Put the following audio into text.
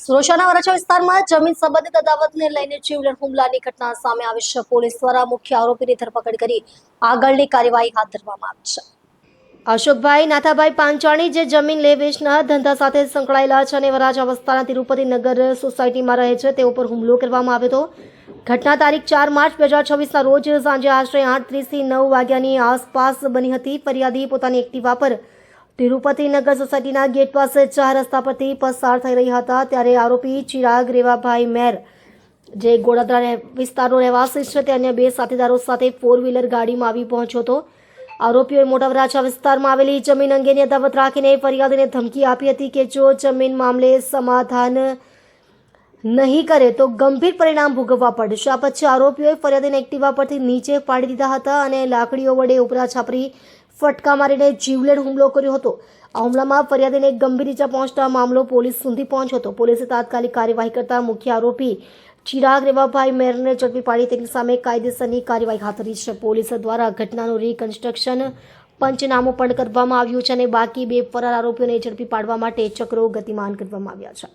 સુરક્ષાના વરાછા વિસ્તારમાં જમીન સંબંધિત અદાવતને લઈને જીવલેણ હુમલાની ઘટના સામે આવી છે. પોલીસ દ્વારા મુખ્ય આરોપીની ધરપકડ કરી આગળની કાર્યવાહી હાથ ધરવામાં આવી છે. અશોકભાઈ નાથાભાઈ પાંચાણી જે જમીન લે વેચના ધંધા સાથે સંકળાયેલા છે અને વરાછા વિસ્તારના તિરુપતિ નગર સોસાયટીમાં રહે છે, તેઓ પર હુમલો કરવામાં આવ્યો હતો. ઘટના તારીખ 4 માર્ચ 2026ના રોજ સાંજે આશરે 8:30 થી 9 વાગ્યાની આસપાસ બની હતી. ફરિયાદી પોતાની એક્ટિવા પર તિરુપતિ નગર સોસાયટીના ગેટ પાસે 4 રસ્તા પરથી પસાર થઈ રહ્યા હતા, ત્યારે આરોપી ચિરાગ રેવાભાઈ મેર જે ગોડાદરા વિસ્તારનો રહેવાસી છે તે અન્ય 2 સાથીદારો સાથે 4 વ્હીલર ગાડીમાં આવી પહોંચ્યો હતો. આરોપીઓએ મોટા વરાછા વિસ્તારમાં આવેલી જમીન અંગેની અદાવત રાખીને ફરિયાદીને ધમકી આપી હતી કે જો જમીન મામલે સમાધાન નહીં કરે તો ગંભીર પરિણામ ભોગવવા પડશે. આ પછી આરોપીઓએ ફરિયાદીને એક્ટિવા પરથી નીચે પાડી દીધા હતા અને લાકડીઓ વડે ઉપરા છાપરી ફટકા મારીને જીવલેણ હુમલો કર્યો હતો. આ હુમલામાં ફરિયાદીને ગંભીર ઈજા પહોંચતા મામલો પોલીસ સુધી પહોંચ્યો હતો. પોલીસે તાત્કાલિક કાર્યવાહી કરતા મુખ્ય આરોપી ચિરાગ રેવાભાઈ મેરને ઝડપી પાડી તેની સામે કાયદેસરની કાર્યવાહી હાથ ધરી છે. પોલીસ દ્વારા ઘટનાનું રિકન્સ્ટ્રક્શન પંચનામું પણ કરવામાં આવ્યું છે અને બાકી 2 ફરાર આરોપીઓને ઝડપી પાડવા માટે ચક્રો ગતિમાન કરવામાં આવ્યા છે.